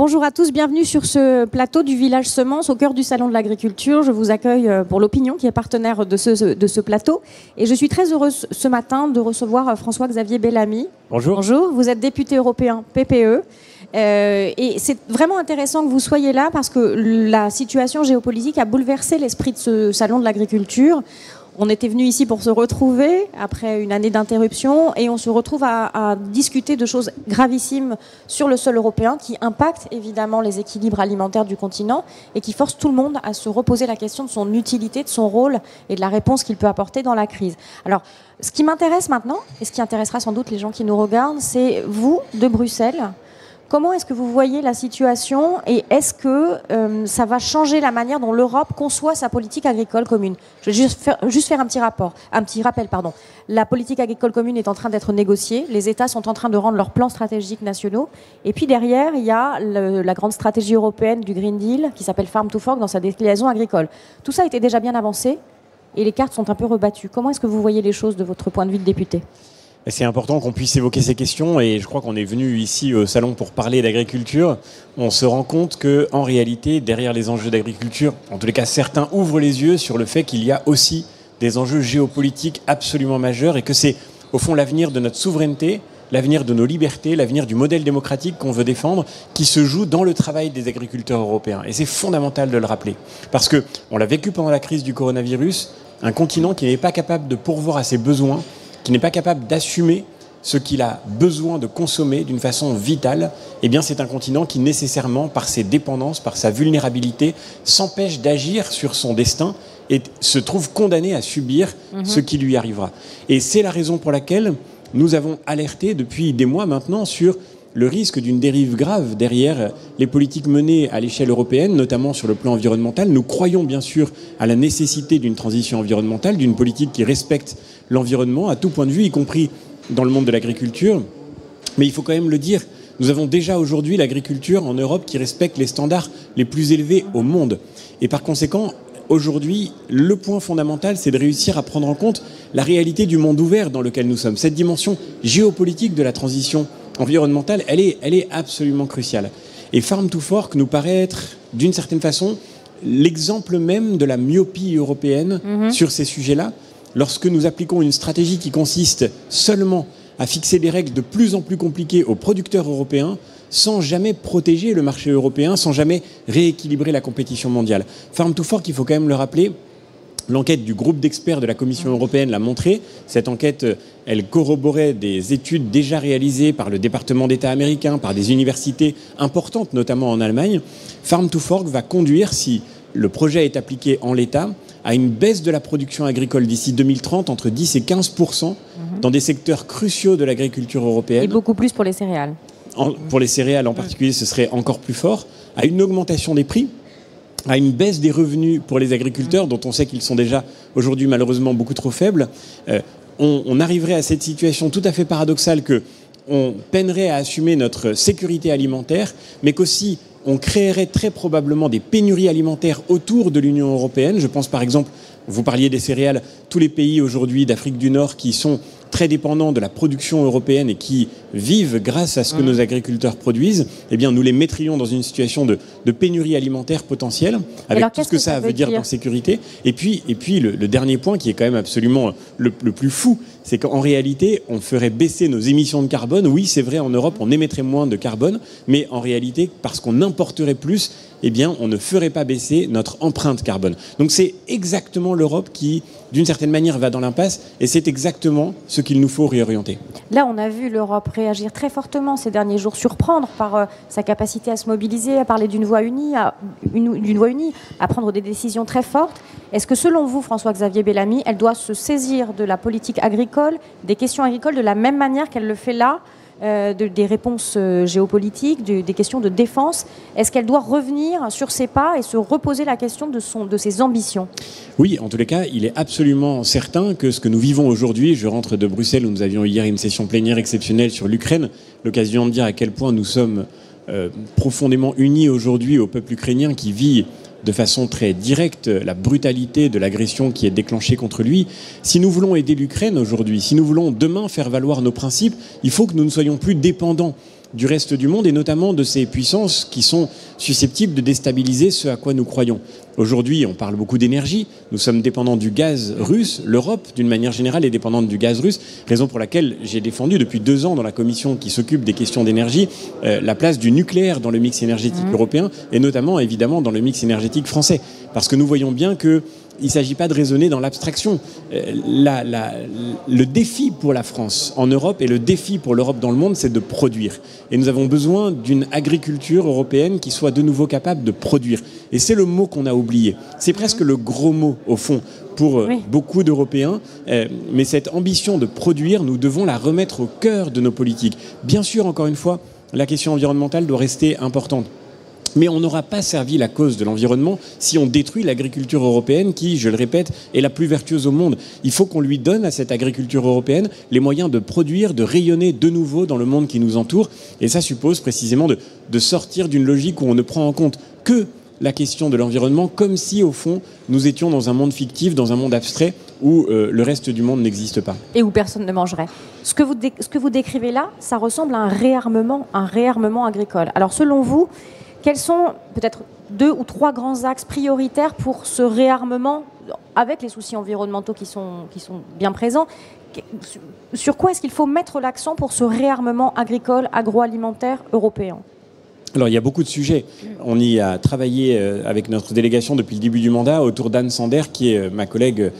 Bonjour à tous, bienvenue sur ce plateau du Village Semence au cœur du Salon de l'Agriculture. Je vous accueille pour l'Opinion qui est partenaire de ce plateau. Et je suis très heureuse ce matin de recevoir François-Xavier Bellamy. Bonjour. Bonjour, vous êtes député européen PPE. Et c'est vraiment intéressant que vous soyez là parce que la situation géopolitique a bouleversé l'esprit de ce Salon de l'Agriculture. On était venu ici pour se retrouver après une année d'interruption et on se retrouve à discuter de choses gravissimes sur le sol européen qui impactent évidemment les équilibres alimentaires du continent et qui forcent tout le monde à se reposer la question de son utilité, de son rôle et de la réponse qu'il peut apporter dans la crise. Alors, ce qui m'intéresse maintenant, et ce qui intéressera sans doute les gens qui nous regardent, c'est vous, de Bruxelles. Comment est-ce que vous voyez la situation et est-ce que ça va changer la manière dont l'Europe conçoit sa politique agricole commune? Je vais juste faire un petit rappel. La politique agricole commune est en train d'être négociée. Les États sont en train de rendre leurs plans stratégiques nationaux. Et puis derrière, il y a la grande stratégie européenne du Green Deal qui s'appelle Farm to Fork dans sa déclinaison agricole. Tout ça était déjà bien avancé et les cartes sont un peu rebattues. Comment est-ce que vous voyez les choses de votre point de vue de député ? C'est important qu'on puisse évoquer ces questions et je crois qu'on est venu ici au salon pour parler d'agriculture. On se rend compte qu'en réalité, derrière les enjeux d'agriculture, en tous les cas certains ouvrent les yeux sur le fait qu'il y a aussi des enjeux géopolitiques absolument majeurs et que c'est au fond l'avenir de notre souveraineté, l'avenir de nos libertés, l'avenir du modèle démocratique qu'on veut défendre qui se joue dans le travail des agriculteurs européens. Et c'est fondamental de le rappeler parce qu'on l'a vécu pendant la crise du coronavirus, un continent qui n'est pas capable de pourvoir à ses besoins, qui n'est pas capable d'assumer ce qu'il a besoin de consommer d'une façon vitale, eh bien c'est un continent qui nécessairement, par ses dépendances, par sa vulnérabilité, s'empêche d'agir sur son destin et se trouve condamné à subir ce qui lui arrivera. Et c'est la raison pour laquelle nous avons alerté depuis des mois maintenant sur le risque d'une dérive grave derrière les politiques menées à l'échelle européenne, notamment sur le plan environnemental. Nous croyons bien sûr à la nécessité d'une transition environnementale, d'une politique qui respecte l'environnement à tout point de vue, y compris dans le monde de l'agriculture. Mais il faut quand même le dire, nous avons déjà aujourd'hui l'agriculture en Europe qui respecte les standards les plus élevés au monde. Et par conséquent, aujourd'hui, le point fondamental, c'est de réussir à prendre en compte la réalité du monde ouvert dans lequel nous sommes. Cette dimension géopolitique de la transition environnementale, elle est absolument cruciale. Et Farm to Fork nous paraît être, d'une certaine façon, l'exemple même de la myopie européenne sur ces sujets-là, lorsque nous appliquons une stratégie qui consiste seulement à fixer des règles de plus en plus compliquées aux producteurs européens, sans jamais protéger le marché européen, sans jamais rééquilibrer la compétition mondiale. Farm to Fork, il faut quand même le rappeler, l'enquête du groupe d'experts de la Commission européenne l'a montré. Cette enquête, elle corroborait des études déjà réalisées par le département d'État américain, par des universités importantes, notamment en Allemagne. Farm to Fork va conduire, si le projet est appliqué en l'état, à une baisse de la production agricole d'ici 2030 entre 10 et 15% dans des secteurs cruciaux de l'agriculture européenne. Et beaucoup plus pour les céréales. Pour les céréales en particulier, ce serait encore plus fort, à une augmentation des prix, à une baisse des revenus pour les agriculteurs, dont on sait qu'ils sont déjà aujourd'hui malheureusement beaucoup trop faibles. On arriverait à cette situation tout à fait paradoxale qu'on peinerait à assumer notre sécurité alimentaire, mais qu'aussi on créerait très probablement des pénuries alimentaires autour de l'Union européenne. Je pense par exemple, vous parliez des céréales, tous les pays aujourd'hui d'Afrique du Nord qui sont très dépendants de la production européenne et qui vivent grâce à ce que nos agriculteurs produisent, eh bien nous les mettrions dans une situation de pénurie alimentaire potentielle, avec tout ce que ça veut dire d'insécurité. Et puis le dernier point qui est quand même absolument le plus fou, c'est qu'en réalité, on ferait baisser nos émissions de carbone. Oui, c'est vrai, en Europe, on émettrait moins de carbone, mais en réalité, parce qu'on importerait plus, eh bien, on ne ferait pas baisser notre empreinte carbone. Donc c'est exactement l'Europe qui, d'une certaine manière, va dans l'impasse, et c'est exactement ce qu'il nous faut réorienter. Là, on a vu l'Europe réagir très fortement ces derniers jours, surprendre par sa capacité à se mobiliser, à parler d'une voix unie, à prendre des décisions très fortes. Est-ce que, selon vous, François-Xavier Bellamy, elle doit se saisir de la politique agricole, des questions agricoles, de la même manière qu'elle le fait là, des réponses géopolitiques, des questions de défense? Est-ce qu'elle doit revenir sur ses pas et se reposer la question de ses ambitions? Oui, en tous les cas, il est absolument certain que ce que nous vivons aujourd'hui, je rentre de Bruxelles où nous avions hier une session plénière exceptionnelle sur l'Ukraine, l'occasion de dire à quel point nous sommes profondément unis aujourd'hui au peuple ukrainien qui vit de façon très directe la brutalité de l'agression qui est déclenchée contre lui. Si nous voulons aider l'Ukraine aujourd'hui, si nous voulons demain faire valoir nos principes, il faut que nous ne soyons plus dépendants du reste du monde et notamment de ces puissances qui sont susceptibles de déstabiliser ce à quoi nous croyons. Aujourd'hui, on parle beaucoup d'énergie. Nous sommes dépendants du gaz russe. L'Europe, d'une manière générale, est dépendante du gaz russe, raison pour laquelle j'ai défendu depuis 2 ans dans la commission qui s'occupe des questions d'énergie la place du nucléaire dans le mix énergétique européen et notamment, évidemment, dans le mix énergétique français. Parce que nous voyons bien que il ne s'agit pas de raisonner dans l'abstraction. Le défi pour la France en Europe et le défi pour l'Europe dans le monde, c'est de produire. Et nous avons besoin d'une agriculture européenne qui soit de nouveau capable de produire. Et c'est le mot qu'on a oublié. C'est presque le gros mot, au fond, pour beaucoup d'Européens. Mais cette ambition de produire, nous devons la remettre au cœur de nos politiques. Bien sûr, encore une fois, la question environnementale doit rester importante. Mais on n'aura pas servi la cause de l'environnement si on détruit l'agriculture européenne qui, je le répète, est la plus vertueuse au monde. Il faut qu'on lui donne à cette agriculture européenne les moyens de produire, de rayonner de nouveau dans le monde qui nous entoure. Et ça suppose précisément de sortir d'une logique où on ne prend en compte que la question de l'environnement comme si, au fond, nous étions dans un monde fictif, dans un monde abstrait où le reste du monde n'existe pas. Et où personne ne mangerait. Ce que vous décrivez là, ça ressemble à un réarmement agricole. Alors, selon vous, quels sont peut-être 2 ou 3 grands axes prioritaires pour ce réarmement, avec les soucis environnementaux qui sont bien présents? Sur quoi est-ce qu'il faut mettre l'accent pour ce réarmement agricole, agroalimentaire européen ? Alors, il y a beaucoup de sujets. On y a travaillé avec notre délégation depuis le début du mandat autour d'Anne Sander, qui est ma collègue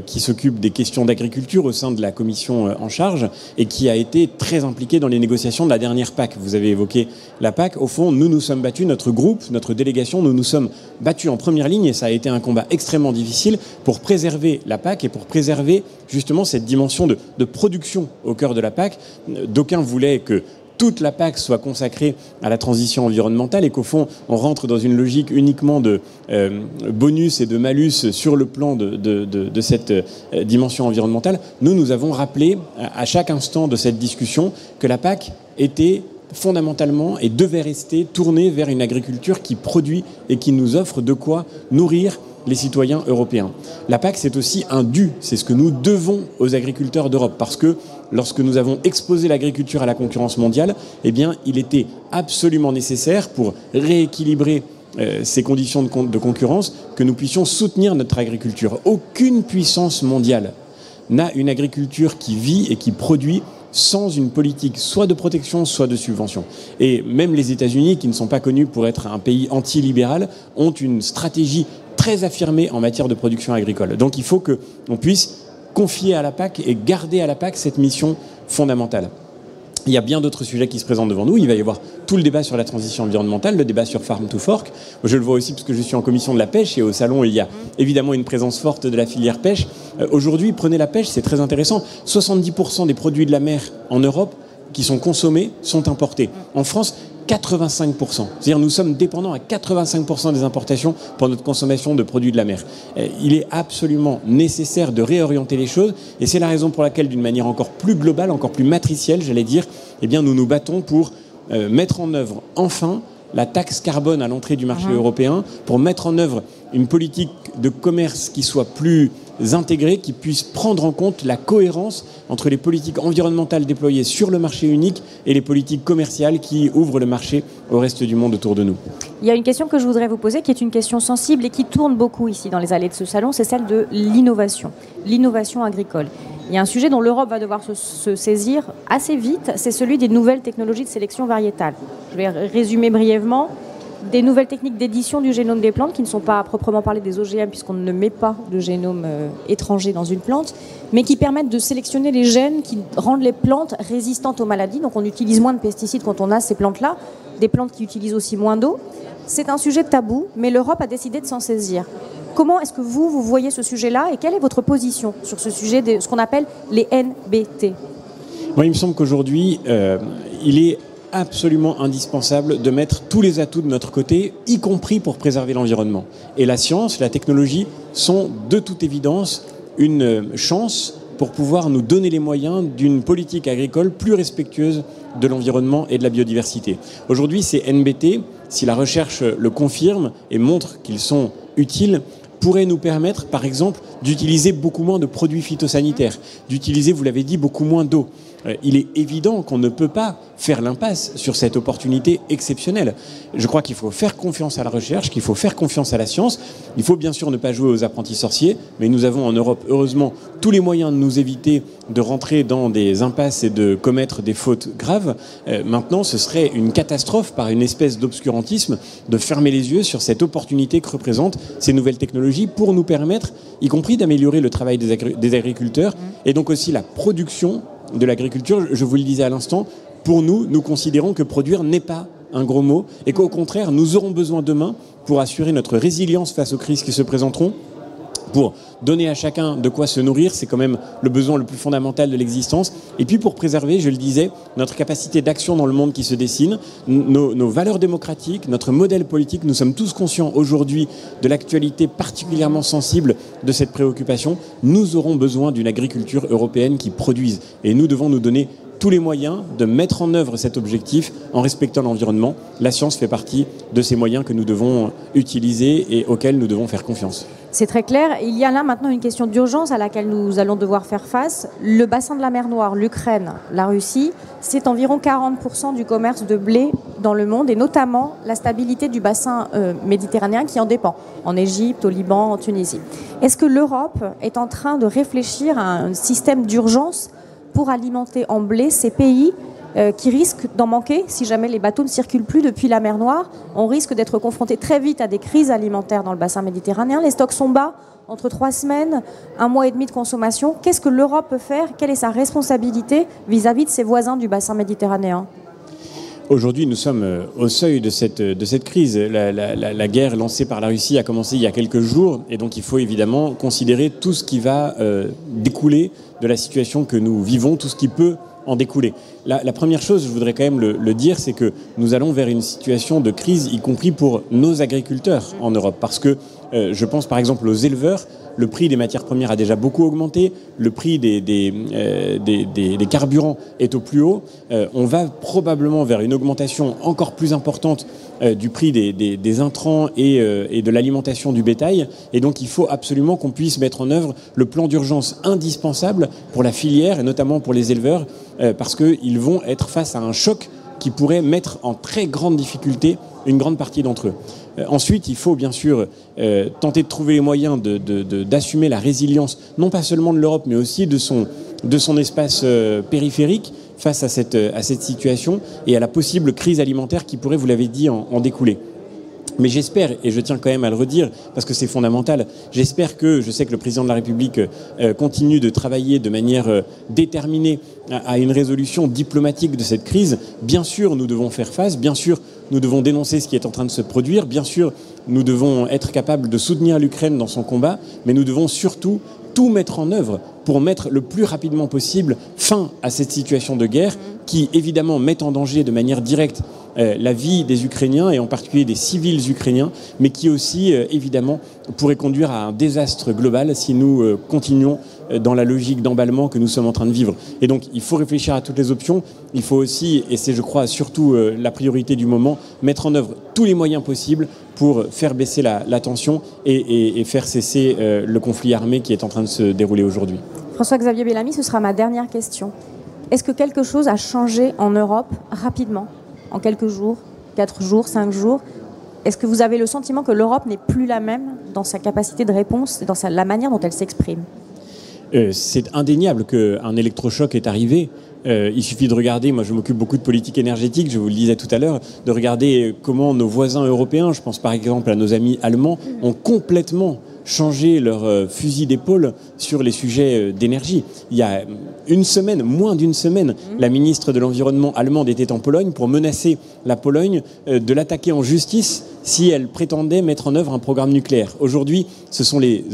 qui s'occupe des questions d'agriculture au sein de la commission en charge et qui a été très impliquée dans les négociations de la dernière PAC. Vous avez évoqué la PAC. Au fond, nous nous sommes battus, notre groupe, notre délégation, nous nous sommes battus en première ligne et ça a été un combat extrêmement difficile pour préserver la PAC et pour préserver justement cette dimension de production au cœur de la PAC. D'aucuns voulaient que toute la PAC soit consacrée à la transition environnementale et qu'au fond, on rentre dans une logique uniquement de bonus et de malus sur le plan de cette dimension environnementale. Nous avons rappelé à chaque instant de cette discussion que la PAC était fondamentalement et devait rester tournée vers une agriculture qui produit et qui nous offre de quoi nourrir les citoyens européens. La PAC, c'est aussi un dû, c'est ce que nous devons aux agriculteurs d'Europe, parce que lorsque nous avons exposé l'agriculture à la concurrence mondiale, eh bien, il était absolument nécessaire pour rééquilibrer ces conditions de concurrence que nous puissions soutenir notre agriculture. Aucune puissance mondiale n'a une agriculture qui vit et qui produit sans une politique soit de protection, soit de subvention. Et même les États-Unis, qui ne sont pas connus pour être un pays anti-libéral, ont une stratégie très affirmée en matière de production agricole. Donc il faut qu'on puisse confier à la PAC et garder à la PAC cette mission fondamentale. Il y a bien d'autres sujets qui se présentent devant nous. Il va y avoir tout le débat sur la transition environnementale, le débat sur Farm to Fork. Je le vois aussi parce que je suis en commission de la pêche et au salon, il y a évidemment une présence forte de la filière pêche. Aujourd'hui, prenez la pêche, c'est très intéressant. 70% des produits de la mer en Europe qui sont consommés sont importés. En France, 85%. C'est-à-dire nous sommes dépendants à 85% des importations pour notre consommation de produits de la mer. Il est absolument nécessaire de réorienter les choses et c'est la raison pour laquelle, d'une manière encore plus globale, encore plus matricielle, j'allais dire, eh bien, nous nous battons pour mettre en œuvre enfin la taxe carbone à l'entrée du marché européen, pour mettre en œuvre une politique de commerce qui soit plus intégrée, qui puisse prendre en compte la cohérence entre les politiques environnementales déployées sur le marché unique et les politiques commerciales qui ouvrent le marché au reste du monde autour de nous. Il y a une question que je voudrais vous poser qui est une question sensible et qui tourne beaucoup ici dans les allées de ce salon, c'est celle de l'innovation agricole. Il y a un sujet dont l'Europe va devoir se saisir assez vite, c'est celui des nouvelles technologies de sélection variétale. Je vais résumer brièvement. Des nouvelles techniques d'édition du génome des plantes qui ne sont pas à proprement parler des OGM puisqu'on ne met pas de génome étranger dans une plante, mais qui permettent de sélectionner les gènes qui rendent les plantes résistantes aux maladies. Donc on utilise moins de pesticides quand on a ces plantes-là, des plantes qui utilisent aussi moins d'eau. C'est un sujet tabou, mais l'Europe a décidé de s'en saisir. Comment est-ce que vous voyez ce sujet-là et quelle est votre position sur ce sujet de ce qu'on appelle les NBT ? Moi, il me semble qu'aujourd'hui, il est absolument indispensable de mettre tous les atouts de notre côté, y compris pour préserver l'environnement. Et la science, la technologie sont de toute évidence une chance pour pouvoir nous donner les moyens d'une politique agricole plus respectueuse de l'environnement et de la biodiversité. Aujourd'hui, ces NBT, si la recherche le confirme et montre qu'ils sont utiles, pourrait nous permettre, par exemple, d'utiliser beaucoup moins de produits phytosanitaires, d'utiliser, vous l'avez dit, beaucoup moins d'eau. il est évident qu'on ne peut pas faire l'impasse sur cette opportunité exceptionnelle. Je crois qu'il faut faire confiance à la recherche, qu'il faut faire confiance à la science. Il faut bien sûr ne pas jouer aux apprentis sorciers, mais nous avons en Europe, heureusement, tous les moyens de nous éviter de rentrer dans des impasses et de commettre des fautes graves. Maintenant, ce serait une catastrophe par une espèce d'obscurantisme de fermer les yeux sur cette opportunité que représentent ces nouvelles technologies pour nous permettre, y compris d'améliorer le travail des agriculteurs et donc aussi la production de l'agriculture. Je vous le disais à l'instant, pour nous, nous considérons que produire n'est pas un gros mot et qu'au contraire, nous aurons besoin demain pour assurer notre résilience face aux crises qui se présenteront, pour donner à chacun de quoi se nourrir, c'est quand même le besoin le plus fondamental de l'existence, et puis pour préserver, je le disais, notre capacité d'action dans le monde qui se dessine, nos valeurs démocratiques, notre modèle politique. Nous sommes tous conscients aujourd'hui de l'actualité particulièrement sensible de cette préoccupation. Nous aurons besoin d'une agriculture européenne qui produise, et nous devons nous donner tous les moyens de mettre en œuvre cet objectif en respectant l'environnement. La science fait partie de ces moyens que nous devons utiliser et auxquels nous devons faire confiance. C'est très clair. Il y a là maintenant une question d'urgence à laquelle nous allons devoir faire face. Le bassin de la mer Noire, l'Ukraine, la Russie, c'est environ 40% du commerce de blé dans le monde et notamment la stabilité du bassin méditerranéen qui en dépend, en Égypte, au Liban, en Tunisie. Est-ce que l'Europe est en train de réfléchir à un système d'urgence pour alimenter en blé ces pays qui risquent d'en manquer si jamais les bateaux ne circulent plus depuis la mer Noire? On risque d'être confronté très vite à des crises alimentaires dans le bassin méditerranéen. Les stocks sont bas, entre 3 semaines, 1 mois et demi de consommation. Qu'est-ce que l'Europe peut faire? Quelle est sa responsabilité vis-à-vis de ses voisins du bassin méditerranéen? Aujourd'hui, nous sommes au seuil de cette crise. La guerre lancée par la Russie a commencé il y a quelques jours, et donc il faut évidemment considérer tout ce qui va découler de la situation que nous vivons, tout ce qui peut en découler. La première chose, je voudrais quand même le dire, c'est que nous allons vers une situation de crise, y compris pour nos agriculteurs en Europe, parce que je pense par exemple aux éleveurs. Le prix des matières premières a déjà beaucoup augmenté, le prix des carburants est au plus haut. On va probablement vers une augmentation encore plus importante du prix des intrants et de l'alimentation du bétail. Et donc il faut absolument qu'on puisse mettre en œuvre le plan d'urgence indispensable pour la filière et notamment pour les éleveurs, parce qu'ils vont être face à un choc qui pourrait mettre en très grande difficulté une grande partie d'entre eux. Ensuite, il faut bien sûr tenter de trouver les moyens d'assumer la résilience, non pas seulement de l'Europe, mais aussi de son espace périphérique face à cette situation et à la possible crise alimentaire qui pourrait, vous l'avez dit, en découler. Mais j'espère, et je tiens quand même à le redire, parce que c'est fondamental, j'espère que, je sais que le président de la République continue de travailler de manière déterminée à une résolution diplomatique de cette crise. Bien sûr, nous devons faire face, bien sûr, nous devons dénoncer ce qui est en train de se produire, bien sûr, nous devons être capables de soutenir l'Ukraine dans son combat, mais nous devons surtout tout mettre en œuvre pour mettre le plus rapidement possible fin à cette situation de guerre qui, évidemment, met en danger de manière directe la vie des Ukrainiens et en particulier des civils ukrainiens, mais qui aussi, évidemment, pourrait conduire à un désastre global si nous continuons dans la logique d'emballement que nous sommes en train de vivre. Et donc, il faut réfléchir à toutes les options. Il faut aussi, et c'est, je crois, surtout la priorité du moment, mettre en œuvre tous les moyens possibles pour faire baisser la tension et faire cesser le conflit armé qui est en train de se dérouler aujourd'hui. François-Xavier Bellamy, ce sera ma dernière question. Est-ce que quelque chose a changé en Europe rapidement, en quelques jours, 4 jours, 5 jours? Est-ce que vous avez le sentiment que l'Europe n'est plus la même dans sa capacité de réponse et dans la manière dont elle s'exprime? C'est indéniable qu'un électrochoc est arrivé. Il suffit de regarder, moi je m'occupe beaucoup de politique énergétique, je vous le disais tout à l'heure, de regarder comment nos voisins européens, je pense par exemple à nos amis allemands, ont complètement changé leur fusil d'épaule sur les sujets d'énergie. Il y a une semaine, moins d'une semaine, la ministre de l'Environnement allemande était en Pologne pour menacer la Pologne de l'attaquer en justice si elle prétendait mettre en œuvre un programme nucléaire. Aujourd'hui, ce sont les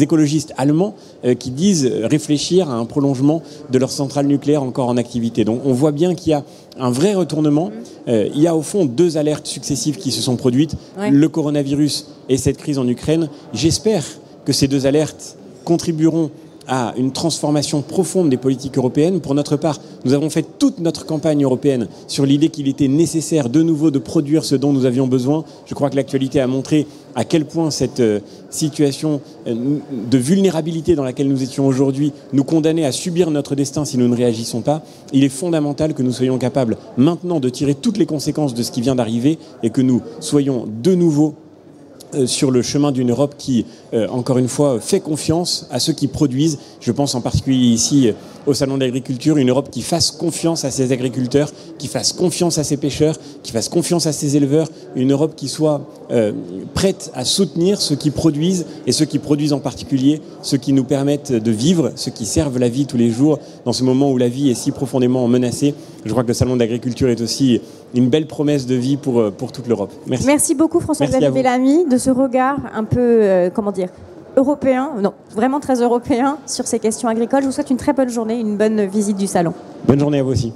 écologistes allemands qui disent réfléchir à un prolongement de leur centrale nucléaire encore en activité. Donc on voit bien qu'il y a un vrai retournement. Il y a au fond 2 alertes successives qui se sont produites, le coronavirus et cette crise en Ukraine. J'espère que ces 2 alertes contribueront à une transformation profonde des politiques européennes. Pour notre part, nous avons fait toute notre campagne européenne sur l'idée qu'il était nécessaire de nouveau de produire ce dont nous avions besoin. Je crois que l'actualité a montré à quel point cette situation de vulnérabilité dans laquelle nous étions aujourd'hui nous condamnait à subir notre destin si nous ne réagissons pas. Il est fondamental que nous soyons capables maintenant de tirer toutes les conséquences de ce qui vient d'arriver et que nous soyons de nouveau sur le chemin d'une Europe qui, encore une fois, fait confiance à ceux qui produisent. Je pense en particulier ici au Salon de l'Agriculture, une Europe qui fasse confiance à ses agriculteurs, qui fasse confiance à ses pêcheurs, qui fasse confiance à ses éleveurs, une Europe qui soit prête à soutenir ceux qui produisent, et ceux qui produisent en particulier, ceux qui nous permettent de vivre, ceux qui servent la vie tous les jours, dans ce moment où la vie est si profondément menacée. Je crois que le Salon de l'Agriculture est aussi une belle promesse de vie pour toute l'Europe. Merci. Merci beaucoup François-Xavier Bellamy de ce regard un peu, européen, non, vraiment très européen sur ces questions agricoles. Je vous souhaite une très bonne journée, une bonne visite du salon. Bonne journée à vous aussi.